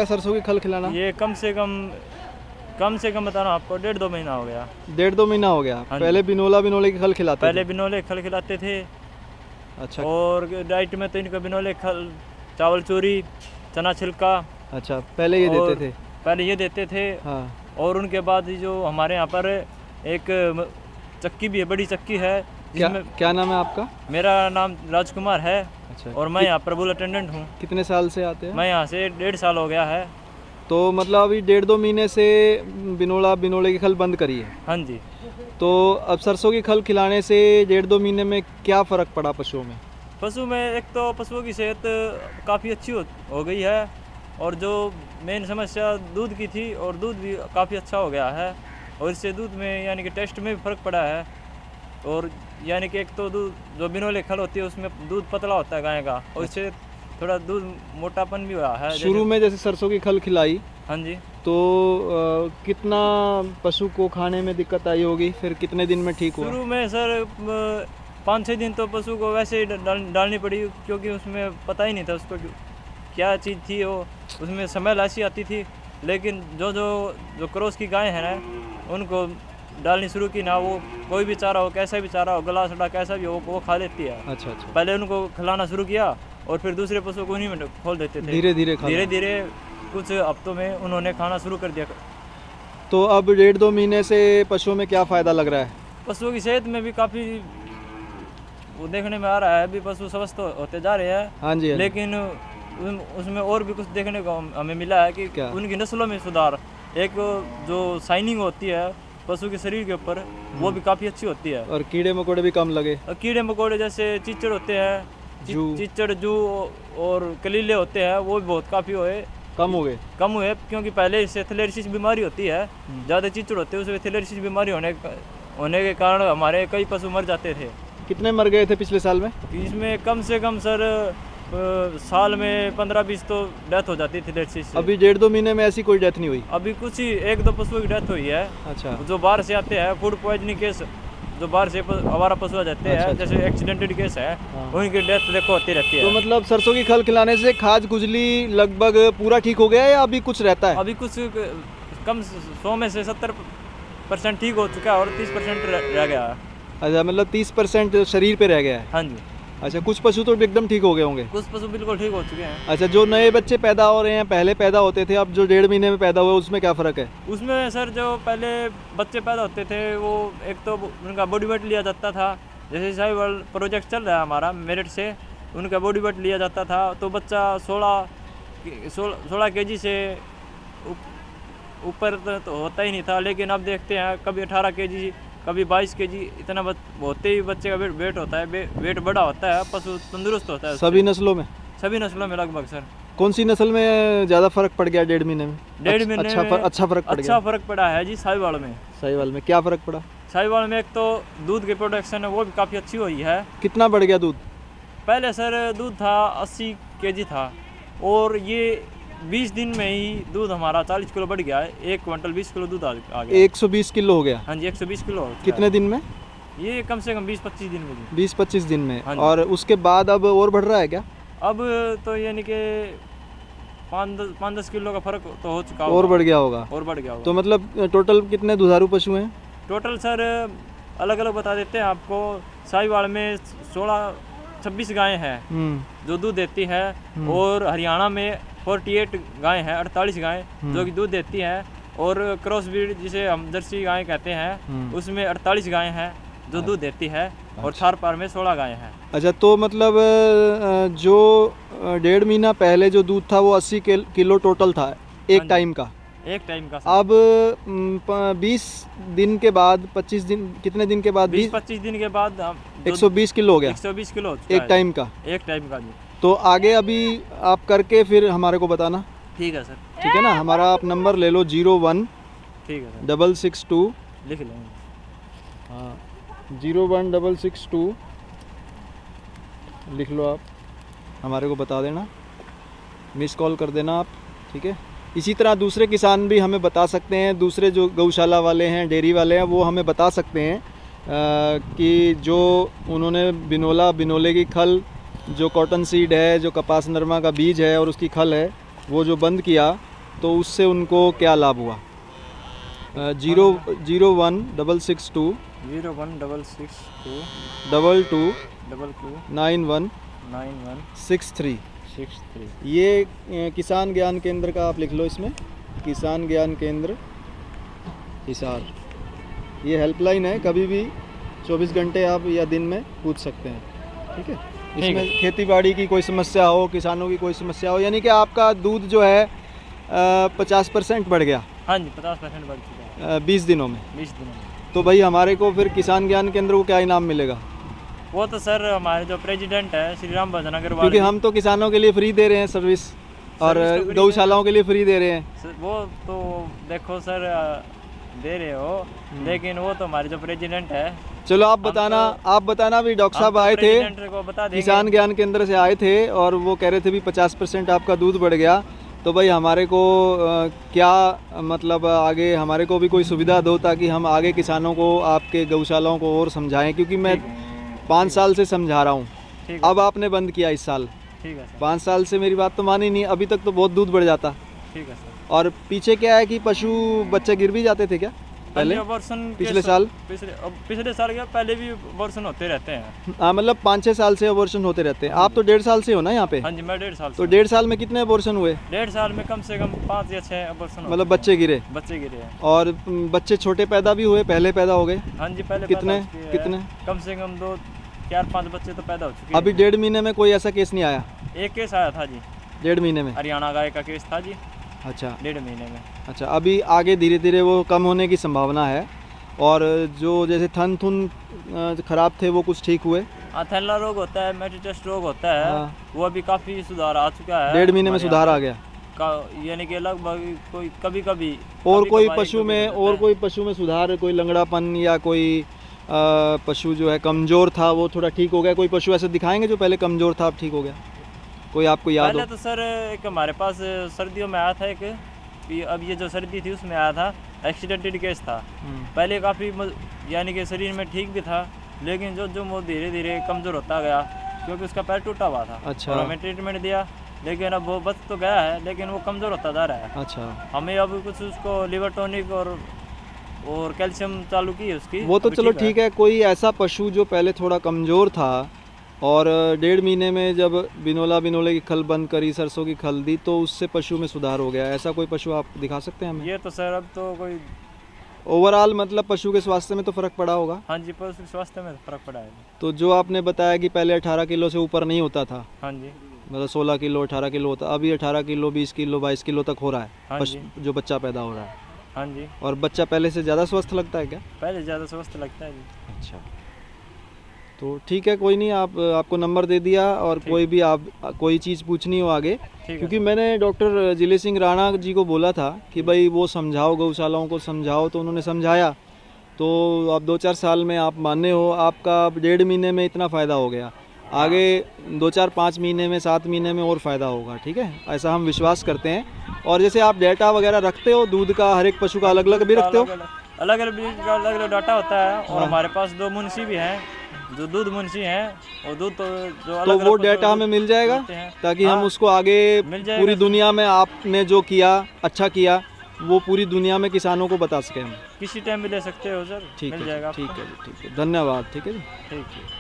सरसों की खल खिलाना? ये कम से कम बता रहा हूँ आपको, 1.5-2 महीना हो गया। 1.5-2 महीना हो गया। पहले बिनोले की खल खिलाते पहले बिनोले खल खिलाते थे। अच्छा। और डाइट में तो इनको बिनोले खल, चावल चूरी, चना छिलका। अच्छा, पहले ये देते थे? पहले ये देते थे। हाँ। और उनके बाद जो हमारे यहाँ पर एक चक्की भी है, बड़ी चक्की है। क्या नाम है आपका? मेरा नाम राजकुमार है। अच्छा। और मैं यहाँ पर बुल अटेंडेंट हूँ। कितने साल से आते हैं? मैं यहाँ से 1.5 साल हो गया है। तो मतलब अभी 1.5-2 महीने से बिनोले की खल बंद करी है? हाँ जी। तो अब सरसों की खल खिलाने से 1.5-2 महीने में क्या फ़र्क पड़ा पशुओं में? पशु में एक तो पशुओं की सेहत काफ़ी अच्छी हो गई है। और जो मेन समस्या दूध की थी, और दूध भी काफ़ी अच्छा हो गया है। और इससे दूध में यानी कि टेस्ट में भी फ़र्क पड़ा है। और यानी कि एक तो दूध जो बिनोले खल होती है उसमें दूध पतला होता है गाय का, और इससे थोड़ा दूध मोटापन भी हुआ है। शुरू में जैसे सरसों की खल खिलाई, हाँ जी, तो कितना पशु को खाने में दिक्कत आई होगी? फिर कितने दिन में ठीक हुआ? शुरू में सर 5-6 दिन तो पशु को वैसे ही डालनी पड़ी, क्योंकि उसमें पता ही नहीं था उसको क्या चीज़ थी। वो उसमें स्मेल ऐसी आती थी। लेकिन जो क्रॉस की गाय है ना, उनको डालनी शुरू की ना, वो कोई भी चारा हो, कैसा भी चारा हो, गला सड़ा कैसा भी हो, वो खा लेती है। अच्छा अच्छा। पहले उनको खिलाना शुरू किया, और फिर दूसरे पशु को उन्हीं में खोल देते थे। धीरे धीरे कुछ हफ्तों में उन्होंने खाना शुरू कर दिया। तो अब 1.5-2 महीने से पशुओं में क्या फ़ायदा लग रहा है? पशुओं की सेहत में भी काफ़ी वो देखने में आ रहा है। अभी पशु स्वस्थ होते जा रहे हैं। हाँ जी। लेकिन उसमें और भी कुछ देखने को हमें मिला है कि उनकी नस्लों में सुधार, एक जो शाइनिंग होती है पशु के शरीर के ऊपर, वो भी काफ़ी अच्छी होती है। और कीड़े मकोड़े भी कम लगे? और कीड़े मकोड़े जैसे चिचड़ होते हैं, चिचड़ जू और कलीले होते हैं, वो भी बहुत काफ़ी कम हुए। क्योंकि पहले इससे थैलेरियस बीमारी होती है, ज़्यादा चिचड़ होते हैं, उसमें थैलेरियस बीमारी होने के कारण हमारे कई पशु मर जाते थे। कितने मर गए थे पिछले साल में? इसमें कम से कम सर साल में 15-20 तो डेथ हो जाती थी थैलेरियस से। अभी 1.5-2 महीने में ऐसी कोई डेथ नहीं हुई? अभी कुछ ही 1-2 पशुओं की डेथ हुई है। अच्छा। जो बाहर से आते हैं, फूड पॉइजनिंग केस, जो बाहर से आवारा पशु आ जाते हैं, जैसे एक्सीडेंटेड केस है, उनकी डेथ देखो होती रहती है। तो मतलब सरसों की खल खिलाने से खाज खुजली लगभग पूरा ठीक हो गया है या अभी कुछ रहता है? अभी कुछ कम 100 में से 70% ठीक हो चुका है, और 30% रह गया है। अच्छा, मतलब 30% शरीर पे रह गया है? हाँ जी। अच्छा, कुछ पशु तो एकदम ठीक हो गए होंगे? कुछ पशु बिल्कुल ठीक हो चुके हैं। अच्छा, जो नए बच्चे पैदा हो रहे हैं, पहले पैदा होते थे, अब जो 1.5 महीने में पैदा हुए, उसमें क्या फ़र्क है? उसमें सर जो पहले बच्चे पैदा होते थे, वो एक तो उनका बॉडी वेट लिया जाता था। जैसे साहिवाल प्रोजेक्ट चल रहा है हमारा मेरिट से, उनका बॉडी वेट लिया जाता था। तो बच्चा 16 kg से ऊपर तो होता ही नहीं था। लेकिन अब देखते हैं कभी 18 kg, कभी 22 kg, इतना होते ही बच्चे का वेट होता है, वेट बड़ा होता है, पशु तंदुरुस्त होता है। सभी नस्लों में? सभी नस्लों में लगभग सर। कौन सी नस्ल में ज़्यादा फर्क पड़ गया 1.5 महीने में? 1.5 महीने अच्छा फर्क पड़ गया? अच्छा फर्क पड़ा है जी साहिवाल में। साहिवाल में क्या फ़र्क पड़ा? साहिवाल में एक तो दूध की प्रोडक्शन है, वो भी काफ़ी अच्छी हुई है। कितना बढ़ गया दूध? पहले सर दूध था 80 kg था, और ये 20 दिन में ही दूध हमारा 40 किलो बढ़ गया है। 1 क्विंटल 20 किलो दूध आ गया। 120 किलो हो गया? हाँ जी, 120 किलो। कितने दिन में? ये कम से कम 20-25 दिन में। 20-25 दिन में। हाँ, और उसके बाद अब और बढ़ रहा है क्या? अब तो यानी कि 5-10 किलो का फर्क तो हो चुका और बढ़ गया होगा? और बढ़ गया होगा। तो मतलब टोटल कितने दुधारू पशु हैं? टोटल सर अलग अलग बता देते हैं आपको। साहिवाल में 26 गायें हैं जो दूध देती है, और हरियाणा में 48 गायें हैं, 48 गायें जो कि दूध देती हैं। और क्रॉस ब्रीड जिसे हम जर्सी गायें कहते हैं, उसमें 48 गायें हैं जो दूध देती है, और थारपार में 16 गायें हैं। अच्छा, तो मतलब जो 1.5 महीना पहले जो दूध था वो 80 किलो टोटल था एक टाइम का? एक टाइम का। अब 20 दिन के बाद, 25 दिन, कितने दिन के बाद? 20-25 दिन के बाद 120 किलो हो गया? 120 किलो एक टाइम का? एक टाइम का जी। तो आगे अभी आप करके फिर हमारे को बताना। ठीक है सर। ठीक है ना? हमारा आप नंबर ले लो 01 ठीक है 662 लिख लेंगे। हाँ, 01-662 लिख लो आप, हमारे को बता देना, मिस कॉल कर देना आप। ठीक है? इसी तरह दूसरे किसान भी हमें बता सकते हैं, दूसरे जो गौशाला वाले हैं, डेयरी वाले हैं, वो हमें बता सकते हैं कि जो उन्होंने बिनोले की खल, जो कॉटन सीड है, जो कपास नरमा का बीज है और उसकी खल है, वो जो बंद किया, तो उससे उनको क्या लाभ हुआ? 00162 0162 22 22 91 91 63। 63। ये किसान ज्ञान केंद्र का आप लिख लो इसमें, किसान ज्ञान केंद्र हिसार। ये हेल्पलाइन है, कभी भी 24 घंटे आप या दिन में पूछ सकते हैं, ठीक है। इसमें खेती बाड़ी की कोई समस्या हो, किसानों की कोई समस्या हो, यानी कि आपका दूध जो है 50% बढ़ गया। हाँ जी, 50% बढ़ चुका है 20 दिनों में। 20 दिनों में। तो भाई हमारे को फिर किसान ज्ञान केंद्र को क्या इनाम मिलेगा? वो तो सर हमारे जो प्रेसिडेंट है श्री राम भजन अग्रवाल, क्योंकि हम तो किसानों के लिए फ्री दे रहे हैं सर्विस, और गौशालाओं के लिए फ्री दे रहे हैं। वो तो देखो सर दे रहे हो, लेकिन वो तो हमारे जो प्रेसिडेंट है। चलो आप बताना भी। डॉक्टर साहब आए थे, किसान ज्ञान केंद्र से आए थे, और वो कह रहे थे भी 50% आपका दूध बढ़ गया। तो भाई हमारे को क्या मतलब आगे हमारे को भी कोई सुविधा दो, ताकि हम आगे किसानों को, आपके गौशालाओं को और समझाएं, क्योंकि मैं 5 साल से समझा रहा हूँ। अब आपने बंद किया इस साल। ठीक है सर। 5 साल से मेरी बात तो मानी नहीं, अभी तक तो बहुत दूध बढ़ जाता। ठीक है सर। और पीछे क्या है कि पशु बच्चे गिर भी जाते थे क्या पहले? पिछले साल क्या पहले भी अबॉर्शन होते रहते हैं। हाँ, मतलब 5-6 साल से अबॉर्शन होते रहते हैं। आप तो 1.5 साल से हो ना यहाँ पे? हाँ जी, मैं 1.5 साल। तो 1.5 साल में कितने अबॉर्शन हुए? 1.5 साल में कम से कम 5 या 6 अबॉर्शन, मतलब बच्चे गिरे हैं। और बच्चे छोटे पैदा भी हुए, पहले पैदा हो गए? हाँ जी, पहले कितने कम से कम 2-4-5 बच्चे तो पैदा हो चुके हैं। अभी 1.5 महीने में कोई ऐसा केस नहीं आया? एक केस आया था जी, 1.5 महीने में। हरियाणा गाय का केस था जी। अच्छा, 1.5 महीने में। अच्छा, अभी आगे धीरे धीरे वो कम होने की संभावना है। और जो जैसे थन खराब थे वो कुछ ठीक हुए? थैला रोग होता है, मेटिटस रोग होता है। हाँ। वो अभी काफ़ी सुधार आ चुका है। 1.5 महीने में सुधार आ गया, यानी कि लगभग कोई कभी और कोई पशु में सुधार, कोई लंगड़ापन या कोई पशु जो है कमज़ोर था वो थोड़ा ठीक हो गया? कोई पशु ऐसे दिखाएंगे जो पहले कमज़ोर था अब ठीक हो गया, कोई आपको याद हो? पहले तो सर एक हमारे पास सर्दियों में आया था एक, अब ये जो सर्दी थी उसमें आया था, एक्सीडेंटेड केस था। पहले काफ़ी यानी कि शरीर में ठीक भी था, लेकिन जो वो धीरे धीरे कमज़ोर होता गया, क्योंकि उसका पैर टूटा हुआ था। अच्छा। और हमें ट्रीटमेंट दिया, लेकिन अब वो बच तो गया है, लेकिन वो कमज़ोर होता जा रहा है। अच्छा। हमें अब कुछ उसको लिवर टॉनिक और कैल्शियम चालू की है उसकी। वो तो चलो ठीक है। कोई ऐसा पशु जो पहले थोड़ा कमज़ोर था और 1.5 महीने में जब बिनोले की खल बंद करी, सरसों की खल दी, तो उससे पशु में सुधार हो गया, ऐसा कोई पशु आप दिखा सकते हैं हमें? ये तो सर अब तो कोई ओवरऑल मतलब पशु के स्वास्थ्य में तो फ़र्क पड़ा होगा? हाँ जी, पशु के स्वास्थ्य में फ़र्क पड़ा है। तो जो आपने बताया कि पहले 18 किलो से ऊपर नहीं होता था, हाँ जी, मतलब 16 किलो 18 किलो होता, अभी 18 किलो 20 किलो 22 किलो तक हो रहा है। हाँ जी। जो बच्चा पैदा हो रहा है। हाँ जी। और बच्चा पहले से ज़्यादा स्वस्थ लगता है क्या? पहले ज़्यादा स्वस्थ लगता है जी। अच्छा, तो ठीक है, कोई नहीं, आपको नंबर दे दिया, और कोई भी आप कोई चीज़ पूछनी हो आगे, क्योंकि मैंने डॉक्टर जिले सिंह राणा जी को बोला था कि भाई वो समझाओ, गौशालाओं को समझाओ, तो उन्होंने समझाया। तो अब 2-4 साल में आप माने हो, आपका 1.5 महीने में इतना फ़ायदा हो गया, आगे 2-4-5 महीने में 7 महीने में और फ़ायदा होगा, ठीक है, ऐसा हम विश्वास करते हैं। और जैसे आप डेटा वगैरह रखते हो दूध का, हर एक पशु का अलग अलग भी रखते हो? अलग अलग डाटा होता है। और हमारे पास 2 मुंशी भी हैं जो दूध मुंशी हैं, और दूध तो वो डेटा हमें मिल जाएगा, ताकि हम उसको आगे पूरी दुनिया में आपने जो किया अच्छा किया वो पूरी दुनिया में किसानों को बता सकें हम। किसी टाइम भी ले सकते हो सर, मिल जाएगा। ठीक है, धन्यवाद। ठीक है जी, ठीक है।